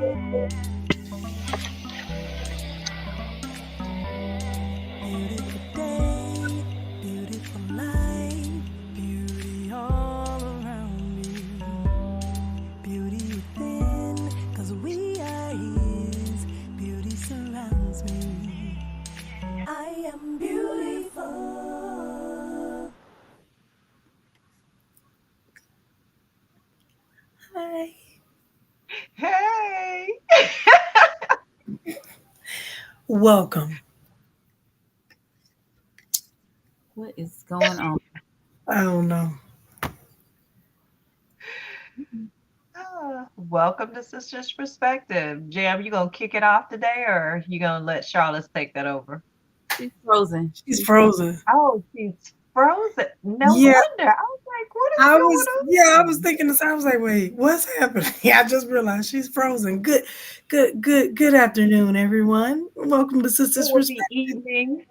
Beautiful day, beautiful life, beauty all around me. Beauty within, 'cause we are His. Beauty surrounds me. I am beautiful. Hi. Hey. Welcome. What is going on? I don't know. Welcome to Sisters Perspective. Jam, you gonna kick it off today, or you gonna let Charlotte take that over? She's frozen. She's frozen. Oh, she's frozen. No Yeah, wonder. I was like, what is going I was on? thinking this. I was like, wait, what's happening? I just realized she's frozen. Good afternoon, everyone. Welcome to Sisters It would be Perspective. evening.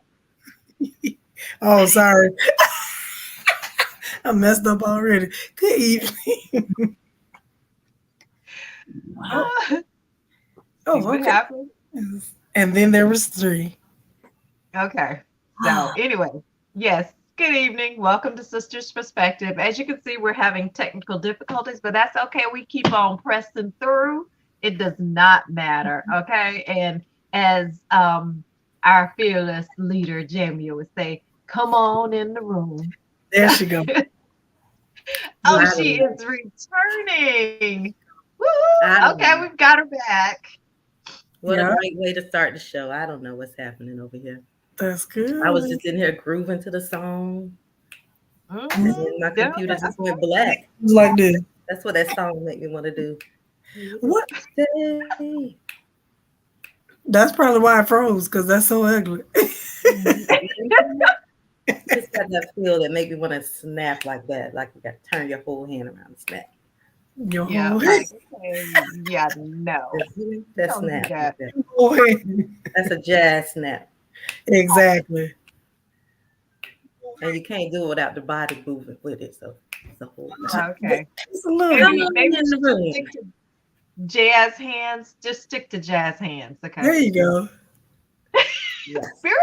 Oh, sorry. I messed up already. Good evening. Wow. See Oh, what okay. happened? And then there was 3. Okay. So anyway, yes. Good evening. Welcome to Sisters Perspective. As you can see, we're having technical difficulties, but that's okay. We keep on pressing through. It does not matter. Okay. And as our fearless leader, Jamie, would say, come on in the room. There she goes. Oh, she is returning. Woo-hoo. Okay, we've got her back. What Yeah. a great way to start the show. I don't know what's happening over here. That's good. I was just in here grooving to the song, and Mhm. then my Yeah, computer just went black. Like this. That's what that song made me want to do. What? Stay. That's probably why I froze, because that's so ugly. Just got that feel that made me want to snap like that. Like you got to turn your whole hand around and snap. Your yeah, whole like, head. yeah, no. That Don't do snap. that. Whole head. That's a jazz snap. Exactly. And you can't do it without the body moving with it. So it's a whole Okay. Just a little Come bit. on Maybe in the just room. stick to jazz hands. Just stick to jazz hands. Okay. There you go. Yes. Spirit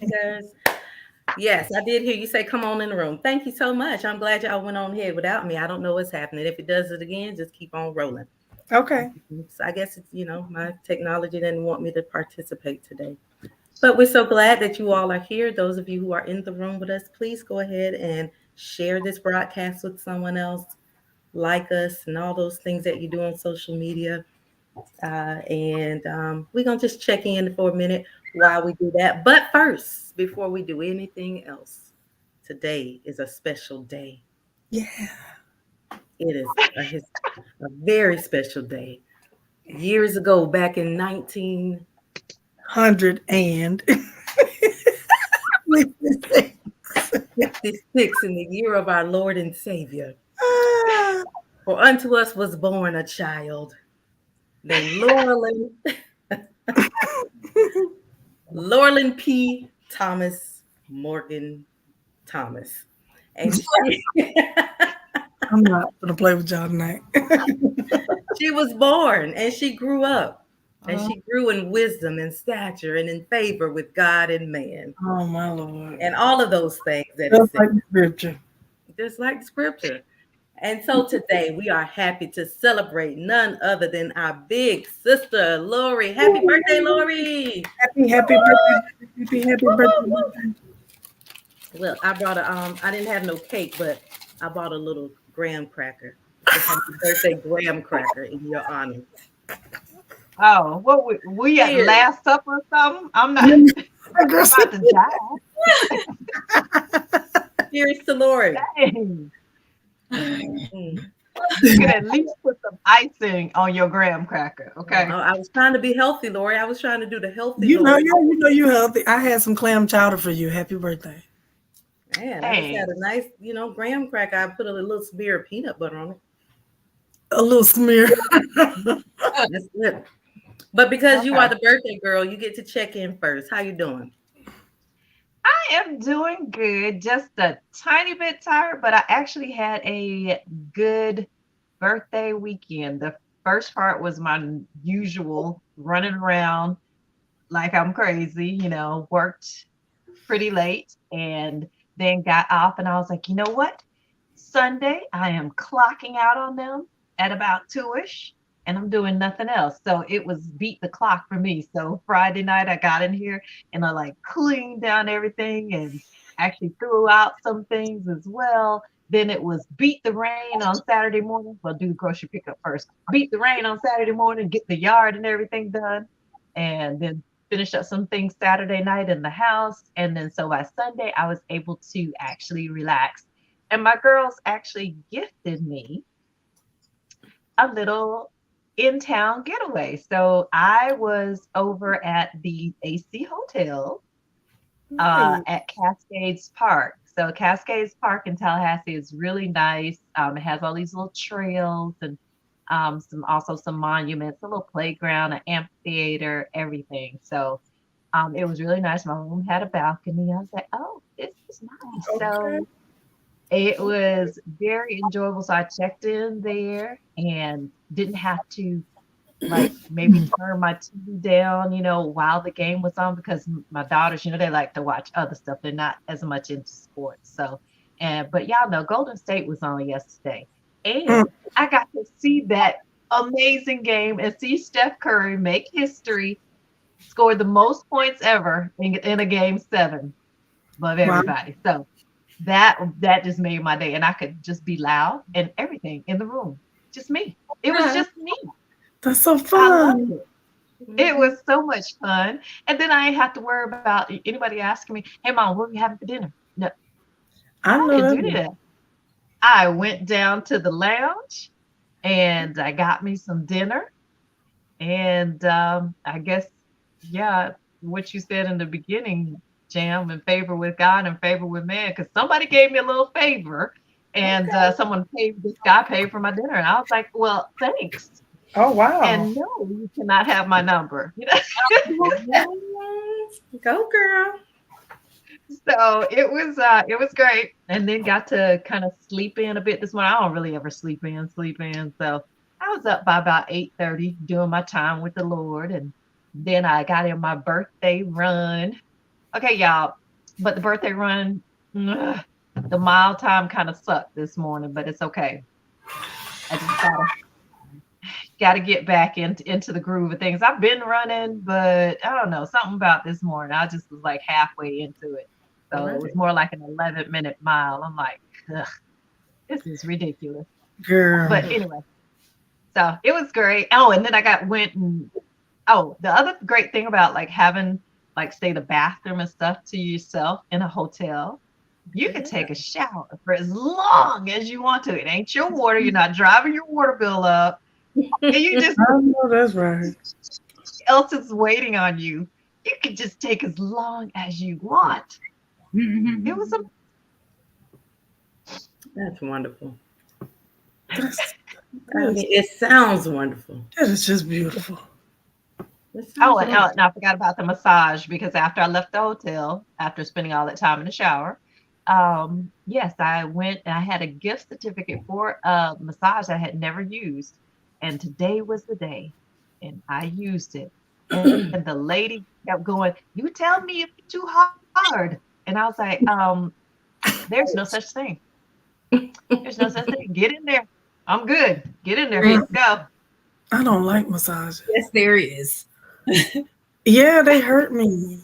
Yes. Yes, I did hear you say, come on in the room. Thank you so much. I'm glad y'all went on ahead without me. I don't know what's happening. If it does it again, just keep on rolling. Okay. So I guess it's, my technology didn't want me to participate today. But we're so glad that you all are here. Those of you who are in the room with us, please go ahead and share this broadcast with someone else, like us, and all those things that you do on social media. And we're going to just check in for a minute while we do that. But first, before we do anything else, today is a special day. Yeah. It is a very special day. Years ago, back in 100 and 1956, in the year of our Lord and Savior, Ah, for unto us was born a child named Lorland P. Thomas Morgan Thomas. And I'm not gonna play with y'all tonight. she was born and she grew up. And Oh, she grew in wisdom and stature and in favor with God and man. oh my Lord. And all of those things that it Just said, like the scripture. just like the scripture. And so today we are happy to celebrate none other than our big sister, Lori. Happy birthday, Lori. Happy birthday. Happy birthday. Well, I brought I didn't have no cake, but I bought a little graham cracker. A happy birthday graham cracker in your honor. Oh, what we at Cheers. Last Supper or something? I'm not about to die. Cheers to Lori. Dang. Mm. You could at least put some icing on your graham cracker, okay? I was trying to be healthy, Lori. I was trying to do the healthy. You know, Lori. you healthy. I had some clam chowder for you. Happy birthday. Man, I just had a nice, graham cracker. I put a little smear of peanut butter on it. A little smear. That's it. But because you Okay. are the birthday girl, you get to check in first. How you doing? I am doing good, just a tiny bit tired, but I actually had a good birthday weekend, the first part was my usual running around like I'm crazy, worked pretty late and then got off and I was like, you know what? Sunday, I am clocking out on them at about 2ish and I'm doing nothing else. So it was beat the clock for me. So Friday night I got in here and I like cleaned down everything and actually threw out some things as well. Then it was beat the rain on Saturday morning. Well, do the grocery pickup first. Beat the rain on Saturday morning, get the yard and everything done. And then finished up some things Saturday night in the house. And then so by Sunday, I was able to actually relax. And my girls actually gifted me a little in town getaway. So I was over at the AC Hotel at Cascades Park. So Cascades Park in Tallahassee is really nice. It has all these little trails and some monuments, a little playground, an amphitheater, everything. So it was really nice. My room had a balcony. I was like, oh, this is nice. Okay. So it was very enjoyable. So I checked in there and didn't have to like maybe turn my TV down, while the game was on because my daughters, they like to watch other stuff. They're not as much into sports. So, but y'all know Golden State was on yesterday. And I got to see that amazing game and see Steph Curry make history, score the most points ever in a game 7 above everybody. So that just made my day. And I could just be loud and everything in the room. Just me. It was just me. That's so I fun. loved it. It was so much fun. And then I ain't have to worry about anybody asking me, hey, Mom, what are we having for dinner? No, I know could do that. that. I went down to the lounge and I got me some dinner. And I guess, yeah, what you said in the beginning, Jam, in favor with God and favor with man, because somebody gave me a little favor and this guy paid for my dinner. And I was like, well, thanks. Oh, wow. And no, you cannot have my number. Go, girl. So it was great. And then got to kind of sleep in a bit this morning. I don't really ever sleep in. So I was up by about 8:30 doing my time with the Lord. And then I got in my birthday run. Okay, y'all. But the birthday run, the mile time kind of sucked this morning, but it's okay. I just gotta get back into the groove of things. I've been running, but I don't know, something about this morning. I just was like halfway into it. So it was more like an 11-minute mile. I'm like, ugh, this is ridiculous. Girl. But anyway, so it was great. Oh, and then the other great thing about like having say the bathroom and stuff to yourself in a hotel, you can take a shower for as long as you want to. It ain't your water. You're not driving your water bill up. And you just I know that's right. else is waiting on you. You can just take as long as you want. It was That's wonderful. That's, It sounds wonderful. that is just beautiful. and I forgot about the massage because after I left the hotel, after spending all that time in the shower, yes, I went and I had a gift certificate for a massage I had never used. And today was the day, and I used it. And the lady kept going, you tell me if it's too hard. And I was like, there's no such thing. There's no such thing. Get in there. I'm good. Get in there. Let's go. I don't like massages. Yes, there is. Yeah, they hurt me.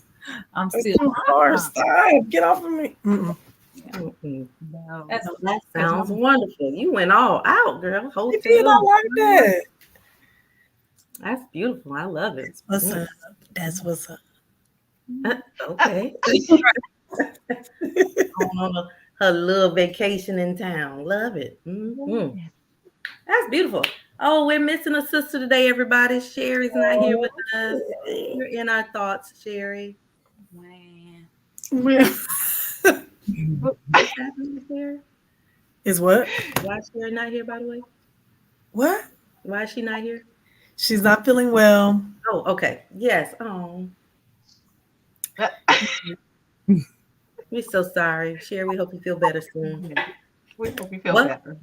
I'm It's still. too hard. Stop. Get off of me. No. That sounds wonderful. You went all out, girl. You did not like that. That's beautiful. I love it. What's up? That's what's up. Okay. On her little vacation in town. Love it. Mm-hmm. That's beautiful. Oh, we're missing a sister today, everybody. Sherry's not here with us. You're in our thoughts, Sherry. Man. What's happening with Sherry? Is what? Why is Sherry not here, by the way? What? Why is she not here? She's not feeling well. Oh, okay. Yes. Oh. We're so sorry. Sherry, we hope you feel better soon. We hope you feel What? better.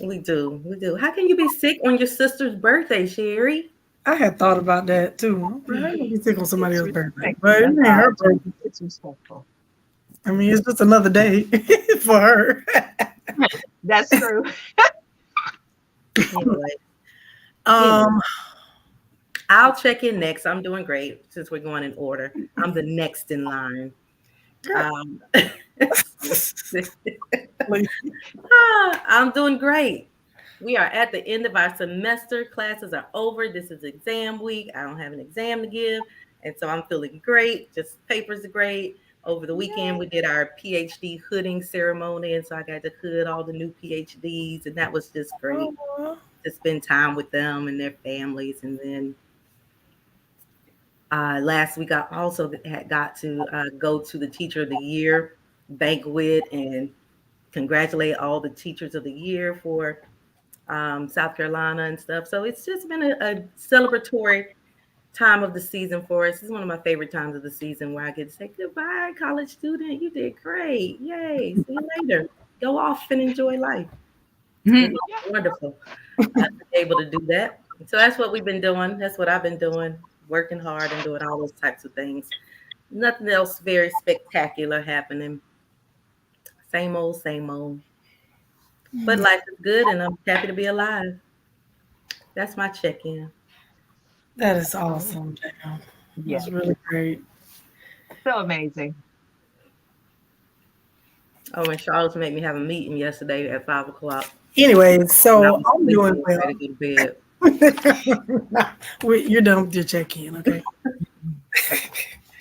We do. We do. How can you be sick on your sister's birthday, Sherry? I had thought about that too. I ain't gonna be sick on somebody It's else's birthday, respectful. but it That's ain't all I her do. birthday. It's respectful. I mean, it's just another day for her. That's true. Anyway, anyway, um, I'll check in next. I'm doing great since we're going in order. I'm the next in line. girl, Um, I'm doing great. We are at the end of our semester. Classes are over. This is exam week. I don't have an exam to give. And so I'm feeling great. Just papers are great. Over the weekend, we did our PhD hooding ceremony. And so I got to hood all the new PhDs. And that was just great aw, to spend time with them and their families. And then last week, I also had got to go to the Teacher of the Year banquet and congratulate all the teachers of the year for South Carolina and stuff. So it's just been a celebratory time of the season for us. It's one of my favorite times of the season where I get to say, goodbye, college student. You did great. Yay. See you later. Go off and enjoy life. It's Mhm. wonderful to be able to do that. So that's what we've been doing. That's what I've been doing, working hard and doing all those types of things. Nothing else very spectacular happening. Same old, same old. But life is good and I'm happy to be alive. That's my check in. that is awesome, Jam. Yeah. That's really great. So amazing. Oh, and Charlotte made me have a meeting yesterday at 5 o'clock. Anyway, And I so was I'm sleepy doing and well. ready to go to bed. You're done with your check-in, okay?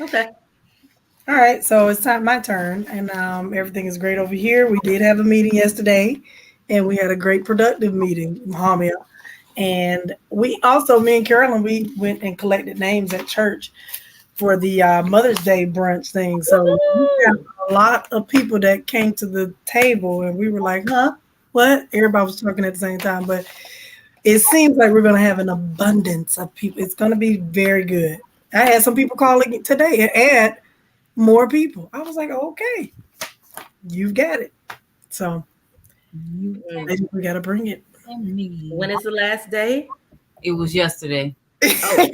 Okay. All right, so it's time my turn, and everything is great over here. We did have a meeting yesterday, and we had a great productive meeting, Mohammed. And we also, me and Carolyn, we went and collected names at church for the Mother's Day brunch thing. So we got Woohoo! a lot of people that came to the table, and we were like, "Huh? What?" Everybody was talking at the same time, but it seems like we're going to have an abundance of people. It's going to be very good. I had some people calling today and add more people. I was like, okay, you've got it. So You Mm. we got to bring it. and me. When is the last day? It was yesterday. Oh,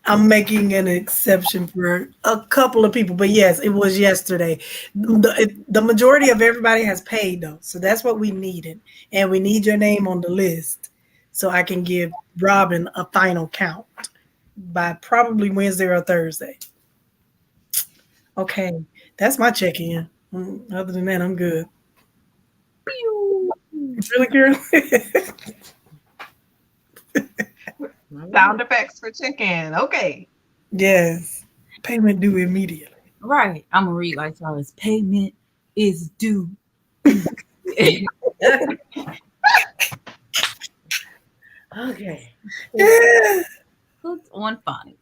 I'm making an exception for a couple of people, but yes, it was yesterday. The majority of everybody has paid though, so that's what we needed, and we need your name on the list so I can give Robin a final count by probably Wednesday or Thursday. Okay, that's my check-in. Other than that, I'm good. Pew. Really, girl? all right. Sound effects for chicken. Okay. Yes. Payment due immediately. Right. I'm gonna read like Charles. Payment is due. Okay. Yeah. Hooked on phonics.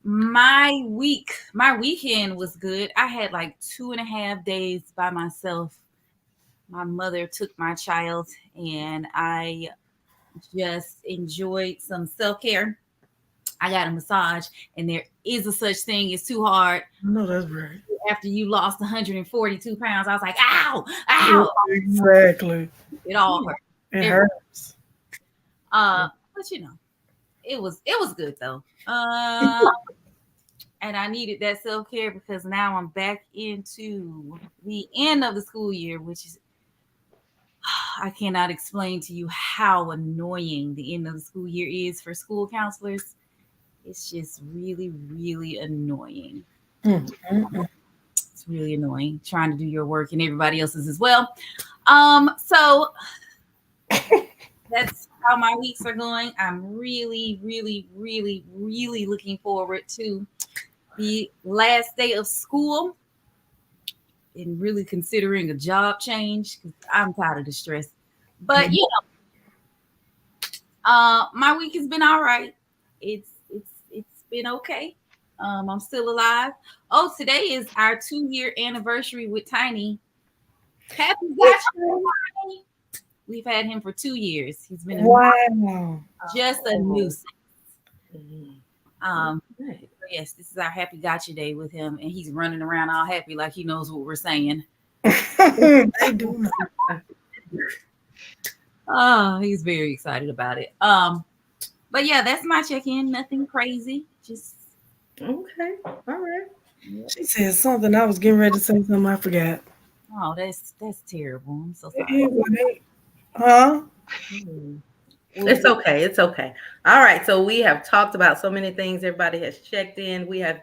My weekend was good. I had like 2.5 days by myself. My mother took my child, and I just enjoyed some self-care. I got a massage, and there is a such thing as too hard. I know that's right. After you lost 142 pounds, I was like, ow, ow. Exactly. It all hurt. It It- hurts. but it was good though. And I needed that self-care because now I'm back into the end of the school year, which is I cannot explain to you how annoying the end of the school year is for school counselors. It's just really, really annoying. Mm. It's really annoying trying to do your work and everybody else's as well. So that's how my weeks are going. I'm really, really, really, really looking forward to the last day of school and really considering a job change because I'm tired of the stress. But my week has been all right. It's been okay. I'm still alive. Oh, today is our 2-year anniversary with Tiny. Happy birthday, Tiny. We've had him for 2 years. He's been Wow. just a nuisance. Mhm. Yes, this is our happy gotcha day with him, and he's running around all happy like he knows what we're saying. They do not. Oh, he's very excited about it. But yeah, that's my check-in. Nothing crazy. Just Okay. All right. She said something. I was getting ready to say something. I forgot. oh, that's terrible. I'm so Yeah, sorry. well, huh? Hmm. Well, It's okay. It's okay. All right. So we have talked about so many things. Everybody has checked in. We have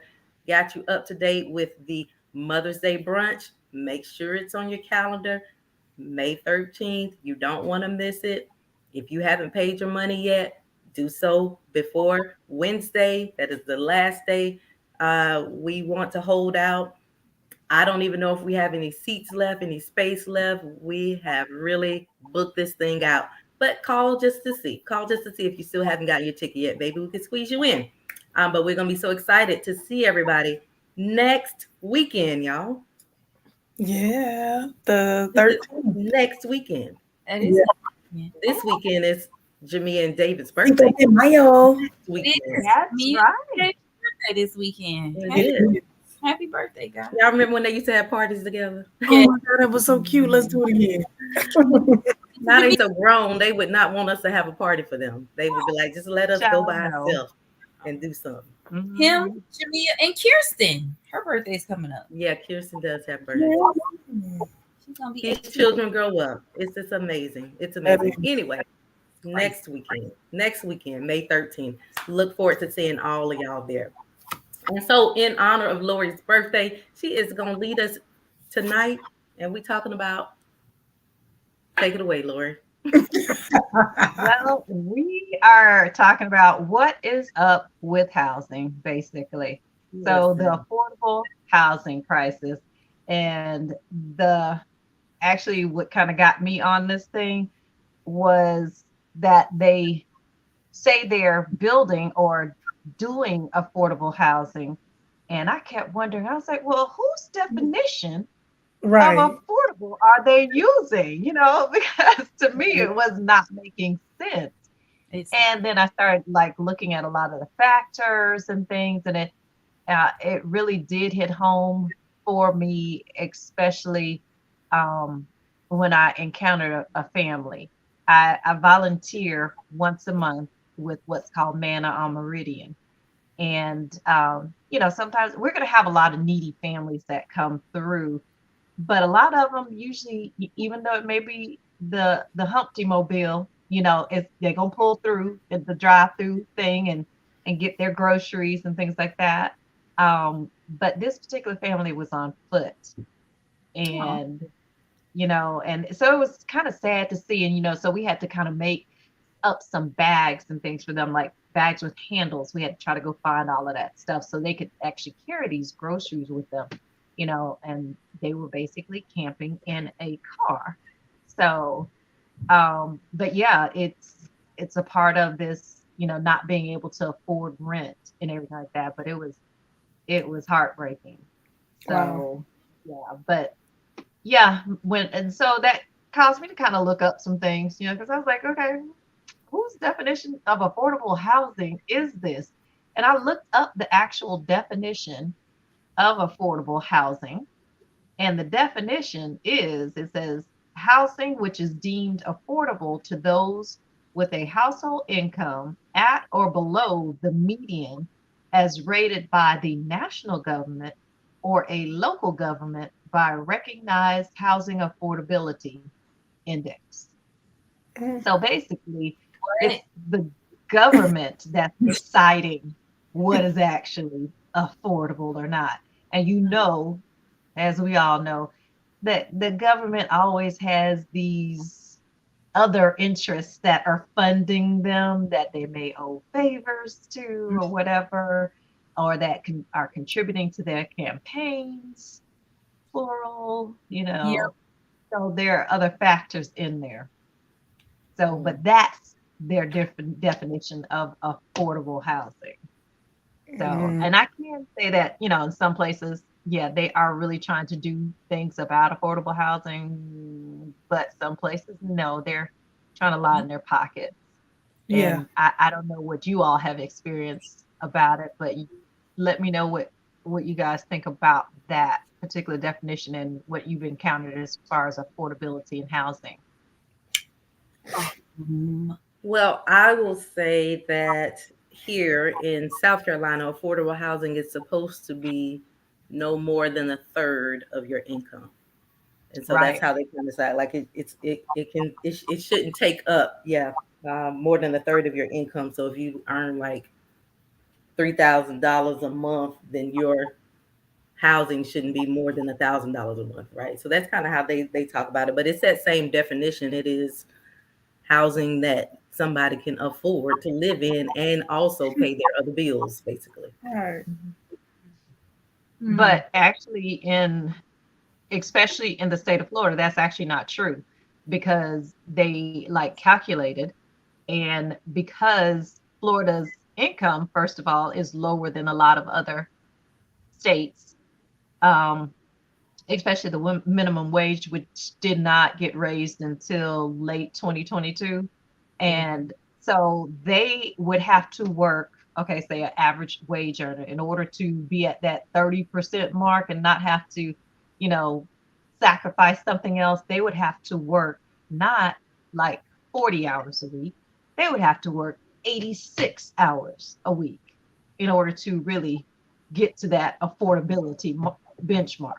got you up to date with the Mother's Day brunch. Make sure it's on your calendar. May 13th. You don't want to miss it. If you haven't paid your money yet, do so before Wednesday. That is the last day we want to hold out. I don't even know if we have any seats left, any space left. We have really booked this thing out. But call just to see. Call just to see if you still haven't gotten your ticket yet. Maybe we can squeeze you in. But we're going to be so excited to see everybody next weekend, y'all. Yeah, the This is 13th. next weekend. that is Yeah. yeah. This weekend is Jamia and David's Cinco birthday. de Mayo. Next It weekend. is That's me right. and birthday this weekend. It Happy, It is. is. happy birthday, guys. Y'all remember when they used to have parties together? Oh Yeah. my God, that was so cute. Let's do it again. Now they so grown, they would not want us to have a party for them. They would be like, just let us go Child, by no. ourselves and do something. Him, Mhm. Jamia, and Kirsten. Her birthday's coming up. Yeah, Kirsten does have birthday. Yeah. She's gonna be These 18. children grow up. It's just amazing. It's That amazing. is Anyway, Crazy. next weekend, May 13th. Look forward to seeing all of y'all there. And so, in honor of Lori's birthday, she is going to lead us tonight. And we talking about, take it away, Lori. Well, we are talking about what is up with housing, basically. So, the Listen. affordable housing crisis. And the actually, what kind of got me on this thing was that they say they're building or doing affordable housing. And I kept wondering, I was like, well, whose definition of right. affordable are they using? Because to me, it was not making sense. It's not. And then I started like looking at a lot of the factors and things, and it really did hit home for me, especially um, when I encountered a family. I volunteer once a month with what's called Manna on Meridian. And, sometimes we're going to have a lot of needy families that come through, but a lot of them usually, even though it may be the Humpty Mobile, they're gonna pull through at the drive-through thing and get their groceries and things like that. But this particular family was on foot, Oh, and and so it was kind of sad to see. And so we had to kind of make up some bags and things for them, like bags with handles. We had to try to go find all of that stuff so they could actually carry these groceries with them, and they were basically camping in a car. So, but yeah, it's a part of this, not being able to afford rent and everything like that. But it was heartbreaking. Wow. So yeah, but yeah, and so that caused me to kind of look up some things, because I was like, okay, whose definition of affordable housing is this? And I looked up the actual definition of affordable housing. And the definition it says housing which is deemed affordable to those with a household income at or below the median as rated by the national government or a local government by recognized housing affordability index. Mm. So basically, what? it's the government that's deciding what is actually affordable or not. And as we all know, that the government always has these other interests that are funding them that they may owe favors to or whatever, or that are contributing to their campaigns, plural, Yeah. So there are other factors in there. So, Mm. but that's their different definition of affordable housing. So, Mm. and I can say that, in some places, yeah, they are really trying to do things about affordable housing, but some places, no, they're trying to line their pockets. Yeah. And I don't know what you all have experienced about it, but let me know what you guys think about that. particular definition and what you've encountered as far as affordability in housing? Well, I will say that here in South Carolina, affordable housing is supposed to be no more than a third of your income. And so that's Right. how they kind of decide. Like it shouldn't take up, more than a third of your income. So if you earn like $3,000 a month, then your housing shouldn't be more than $1,000 a month, right? So that's kind of how they talk about it. But it's that same definition. It is housing that somebody can afford to live in and also pay their other bills, basically. All right. But actually, especially in the state of Florida, that's actually not true because they like calculated, and because Florida's income, first of all, is lower than a lot of other states, um, especially the minimum wage, which did not get raised until late 2022. And so they would have to work, okay, say an average wage earner, in order to be at that 30% mark and not have to, you know, sacrifice something else. They would have to work not like 40 hours a week, they would have to work 86 hours a week in order to really get to that affordability benchmark.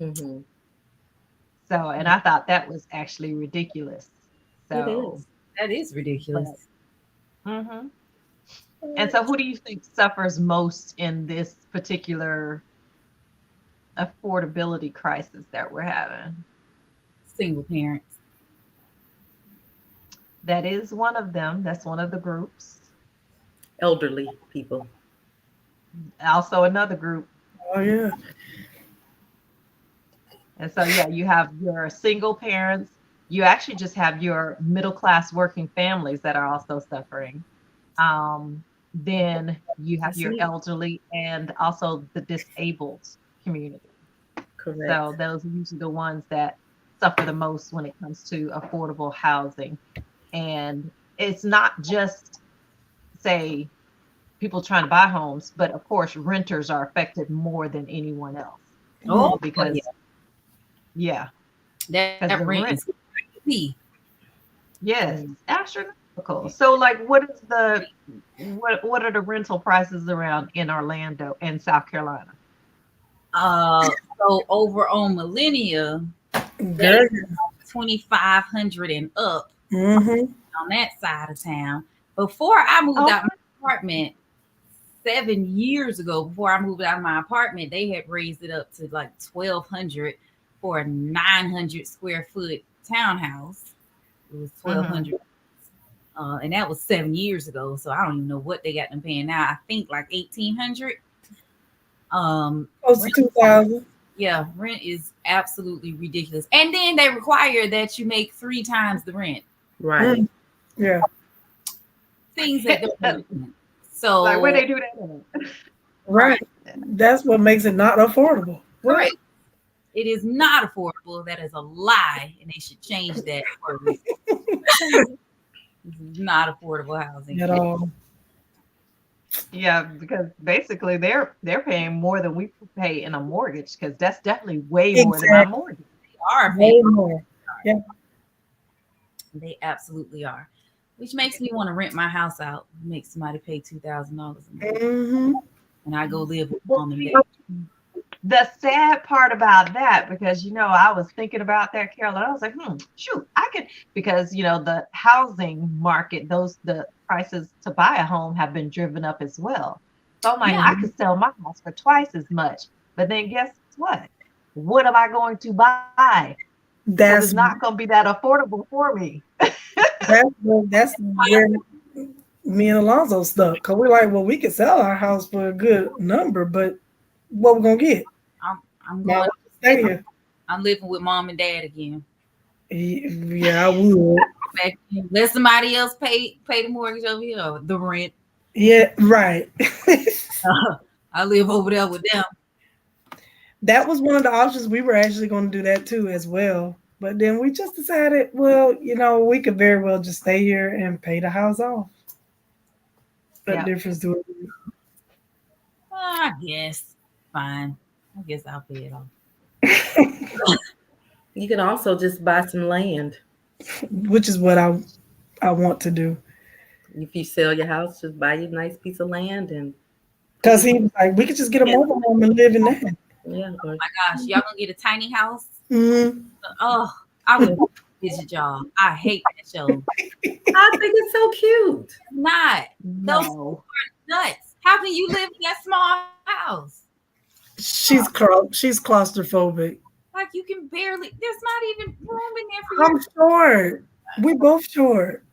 Mm-hmm. So, and I thought that was actually ridiculous. It So, is. That is ridiculous. hmm and so who do you think suffers most in this particular affordability crisis that we're having? Single parents. That is one of them. That's one of the groups. Elderly people. Also, another group. Oh yeah. And so, yeah, you have your single parents. You actually just have your middle class working families that are also suffering. Then you have That's your me. elderly and also the disabled community. Correct. So those are usually the ones that suffer the most when it comes to affordable housing. And it's not just, say, people trying to buy homes, but of course, renters are affected more than anyone else Oh, yeah. because, yeah, That because the rent is rent, crazy. yes, Mm. astronomical. So, like, what are the rental prices around in Orlando and South Carolina? So over on Millennia, they Girl. 2,500 and up Mm-hmm. on that side of town. Before I moved Oh, out my apartment 7 years ago, before I moved out of my apartment, they had raised it up to like 1,200 for a 900 square foot townhouse. It was mm-hmm. 1,200. And that was 7 years ago. So I don't even know what they got them paying now. I think like 1,800. Close to Rent, 2,000. yeah, rent is absolutely ridiculous. And then they require that you make 3 times the rent. Right. Mm. Yeah. Things that don't make sense. Like where So they do that in? Right. That's what makes it not affordable. What? correct. It is not affordable. That is a lie, and they should change that word. This is not affordable housing. At all. Yeah, because basically they're paying more than we pay in a mortgage because that's definitely way more than my Exactly. mortgage. They are Way paying. more. Yeah. They absolutely are. Which makes me want to rent my house out. Make somebody pay $2,000 a month, Mm-hmm. and I go live with Well, mom and see, dad. the sad part about that, because I was thinking about that, Carol, and I was like, shoot, I could, because the housing market, the prices to buy a home have been driven up as well. So I'm like, Yeah, I could sell my house for twice as much. But then guess what? What am I going to buy? Because it's That's not going to be that affordable for me. that's where me and Alonzo stuck. Cause we're like, well, we could sell our house for a good number, but what we're gonna get? I'm I'm Might as going. well stay here. I'm living with mom and dad again. Yeah, I would. Let somebody else pay the mortgage over here, or the rent. Yeah, right. I live over there with them. That was one of the options. We were actually going to do that too, as well. But then we just decided, well, we could very well just stay here and pay the house off. What Yep. difference do it make? I guess fine. I guess I'll pay it off. You can also just buy some land. which is what I want to do. If you sell your house, just buy you a nice piece of land and put Because it. he was like, we could just get a Yeah. mobile home and live in that. Yeah, Oh or my gosh, y'all gonna get a tiny house? Mhm. Oh, I would visit y'all. I hate that show. I think it's so cute. Not those No. nuts. How can you live in that small house? She's claustrophobic. Like you can barely. There's not even room in there for I'm your. short. We both short.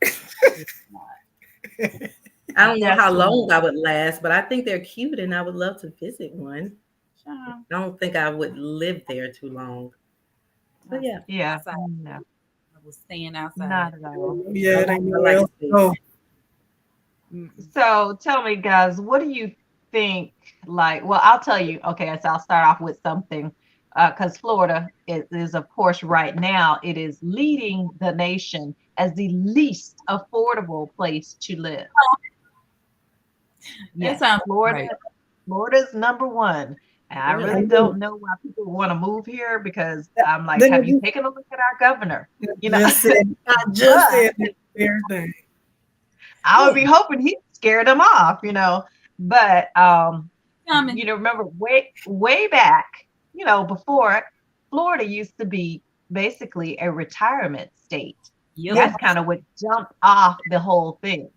I don't know how long I Definitely. would last, but I think they're cute and I would love to visit one. Child, I don't think I would live there too long. But yeah, Yeah. outside. No, I was staying outside. not at all. Yeah, it ain't I nowhere like else to space. go. Mm-mm. So tell me, guys, what do you think? Like, well, I'll tell you. Okay, so I'll start off with something, because Florida is, of course, right now it is leading the nation as the least affordable place to live. That Yes, sounds right. Florida's number one. And I Really? really don't know why people want to move here because I'm like, Then have you taken a look at our governor? You know, I just but said the very thing. I would be hoping he'd scare them off, you know. But Coming. remember way back, before Florida used to be basically a retirement state. Yep. Yeah, That's kind of what jumped off the whole thing.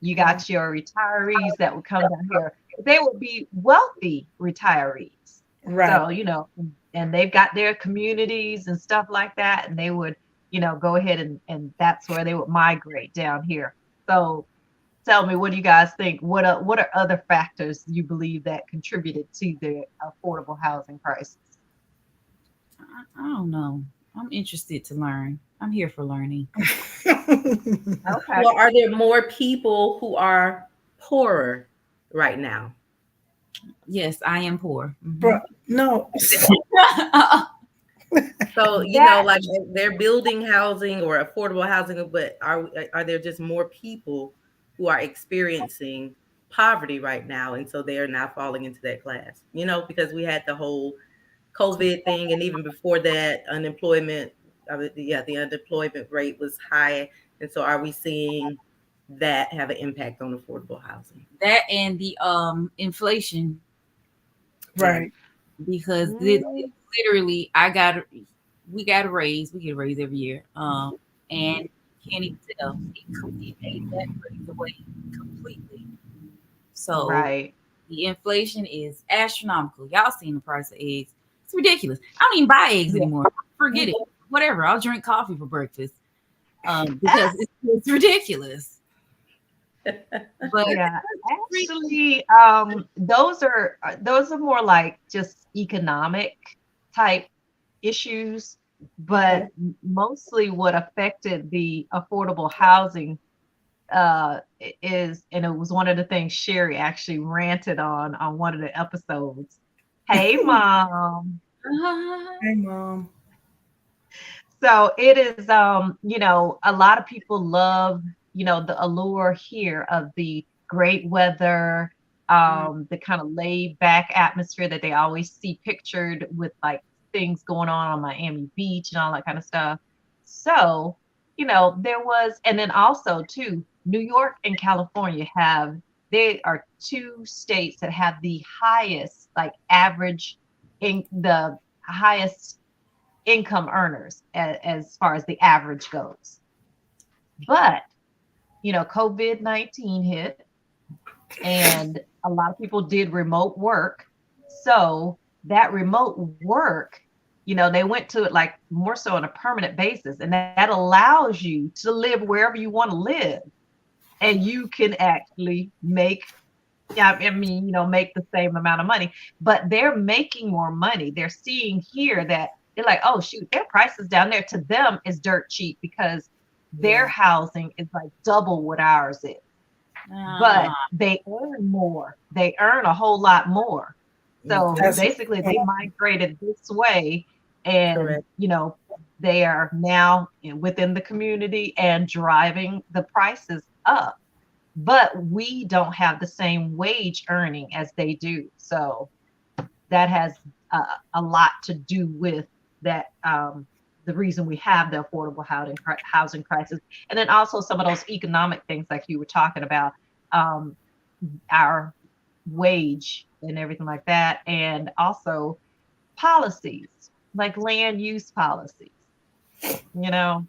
You yeah, got your retirees that would come down here. They would be wealthy retirees. right. So, and they've got their communities and stuff like that. And they would, go ahead and that's where they would migrate down here. So tell me, what do you guys think? What are other factors you believe that contributed to the affordable housing crisis? I don't know. I'm interested to learn. I'm here for learning. Okay. Well, are there more people who are poorer right now? Yes, I am poor. Bro, no. So, That like they're building housing or affordable housing, but are there just more people who are experiencing poverty right now, and so they are now falling into that class? Because we had the whole COVID thing, and even before that, unemployment. Yeah, the unemployment rate was high, and so are we seeing that have an impact on affordable housing? That and the inflation, Right. Right. because mm, literally we got a raise. We get a raise every year. And can't even tell it ate that raise away completely. So right. the inflation is astronomical. Y'all seen the price of eggs? It's ridiculous. I don't even buy eggs Yeah. anymore. Forget it. Whatever. I'll drink coffee for breakfast. Because it's ridiculous. But Yeah, actually, those are more like just economic type issues, but Okay. mostly what affected the affordable housing is, and it was one of the things Sherry actually ranted on one of the episodes. Hey, mom. Hey, mom. So it is, a lot of people love, the allure here of the great weather, the kind of laid back atmosphere that they always see pictured with like things going on Miami Beach and all that kind of stuff. So, there was, and then also too, New York and California they are two states that have the highest, like average in the highest income earners as far as the average goes. But, COVID-19 hit and a lot of people did remote work. So that remote work, they went to it like more so on a permanent basis. And that allows you to live wherever you want to live. And you can actually make, yeah, I mean, make the same amount of money, but they're making more money. They're seeing here that they're like, oh shoot, their prices down there to them is dirt cheap because their Yeah. housing is like double what ours is. But they earn more. They earn a whole lot more. So Mhm. That's basically they migrated this way and, Correct. they are now within the community and driving the prices up, but we don't have the same wage earning as they do. So that has a lot to do with that the reason we have the affordable housing crisis, and then also some of those economic things like you were talking about, um, our wage and everything like that, and also policies like land use policies. You know,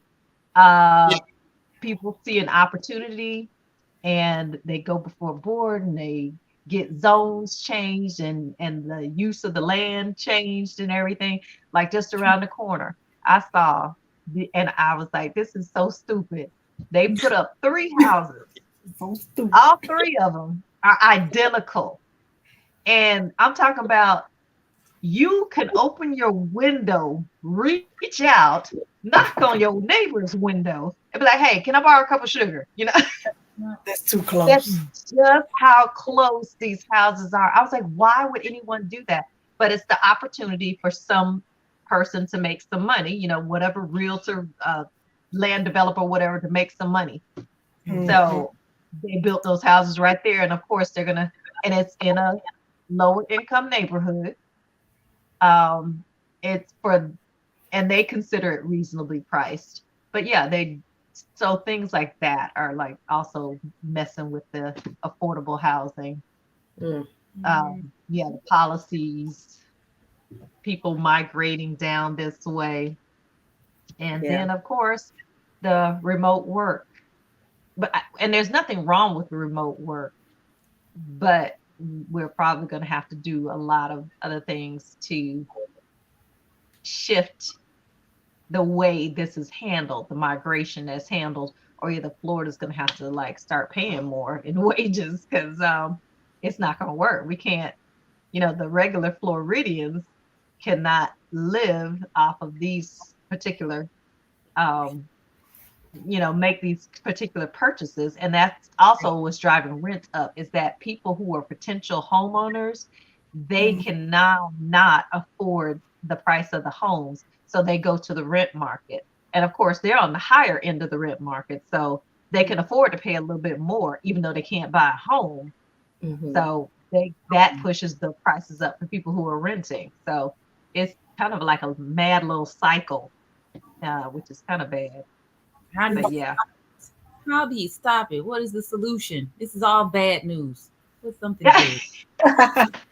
uh, people see an opportunity and they go before a board and they get zones changed and the use of the land changed and everything. Like just around the corner, I saw and I was like, this is so stupid. They put up three houses. So stupid. All three of them are identical. And I'm talking about you can open your window, reach out, knock on your neighbor's window, and be like, hey, can I borrow a cup of sugar? You know, That's too that's close. just how close these houses are. I was like, why would anyone do that? But it's the opportunity for some person to make some money, you know, whatever realtor, land developer, whatever, to make some money. Mhm. So they built those houses right there. And of course, and it's in a lower income neighborhood. Um, it's for, and they consider it reasonably priced. But yeah, so things like that are like also messing with the affordable housing. Mm. Yeah, the policies, people migrating down this way. And Yeah. then, of course, the remote work. And there's nothing wrong with the remote work, but we're probably going to have to do a lot of other things to shift the way this is handled, the migration that's handled, or either Florida's going to have to like start paying more in wages because it's not going to work. We can't, you know, the regular Floridians cannot live off of these particular, um, you know, make these particular purchases. And that's also what's driving rent up is that people who are potential homeowners, they Mhm. can now not afford the price of the homes. So they go to the rent market. And of course, they're on the higher end of the rent market. So they can afford to pay a little bit more, even though they can't buy a home. Mm-hmm. So that pushes the prices up for people who are renting. So it's kind of like a mad little cycle, which is kind of bad. How do you But yeah. stop it? How do you stop it? What is the solution? This is all bad news. What's something good?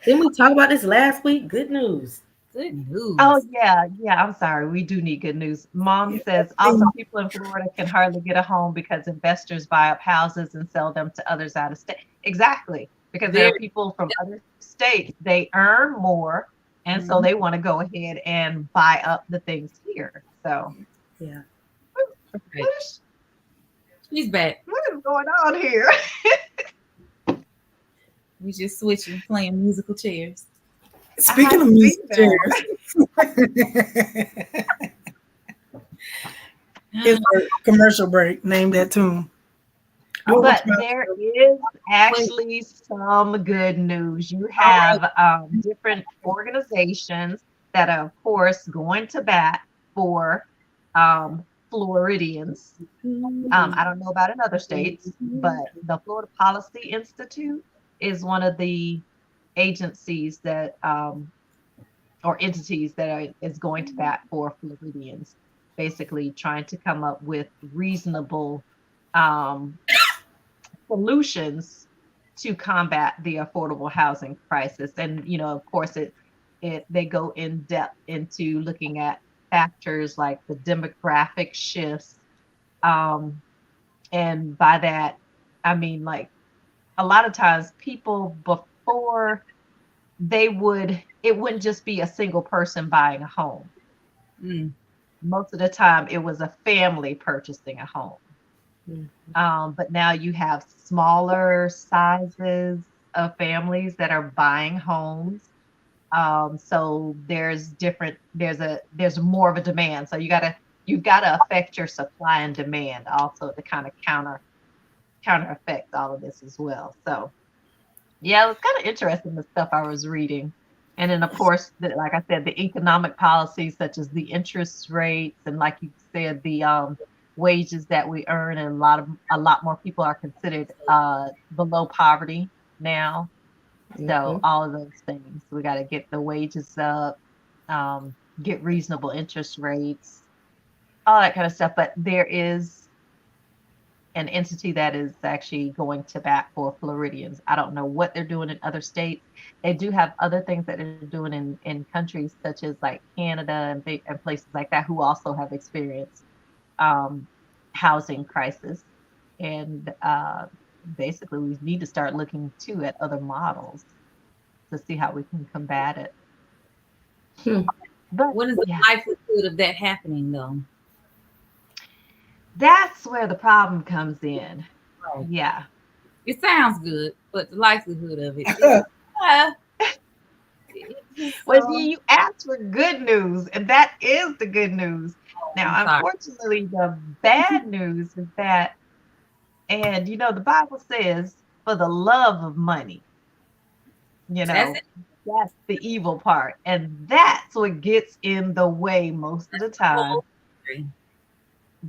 Didn't we talk about this last week? Good news. Good Oh news. yeah, yeah. I'm sorry. We do need good news. Mom Yeah, says also everything. people in Florida can hardly get a home because investors buy up houses and sell them to others out of state. Exactly. Because there are Very. people from other states, they earn more, and so Mhm. they want to go ahead and buy up the things here. So Yeah. Right. what is She's back. what is going on here? We just switching, playing musical chairs. Speaking I of see music that. chairs, it's a commercial break. Name that tune. Do it with But your mouth. there is Wait. actually some good news. You All right. have different organizations that are, of course, going to bat for Floridians. I don't know about in other states, but the Florida Policy Institute is one of the agencies that or entities that is going to bat for Floridians, basically trying to come up with reasonable um, solutions to combat the affordable housing crisis. And you know, of course, it they go in depth into looking at factors like the demographic shifts, um, and by that I mean like a lot of times people before it wouldn't just be a single person buying a home. Mm. Most of the time, it was a family purchasing a home. Mm. But now you have smaller sizes of families that are buying homes. So there's more of a demand. So you've gotta affect your supply and demand also to kind of counter affect all of this as well. So yeah, it was kind of interesting the stuff I was reading. And then of course, like I said, the economic policies such as the interest rates and like you said, the wages that we earn, and a lot more people are considered below poverty now. Mm-hmm. So all of those things, we got to get the wages up. Um, get reasonable interest rates, all that kind of stuff. But there is an entity that is actually going to bat for Floridians. I don't know what they're doing in other states. They do have other things that they're doing in countries such as like Canada and places like that who also have experienced um, housing crisis. And basically, we need to start looking too at other models to see how we can combat it. Hmm. But What is the yeah, likelihood of that happening, though? that's where the problem comes in. Right. Yeah. It sounds good, but the likelihood of it is uh, it just Well, you asked for good news, and that is the good news. I'm Now, sorry. unfortunately, the bad news is that, and the Bible says, for the love of money, you That's know, that's the evil part. And that's what gets in the way most of the the whole time. story.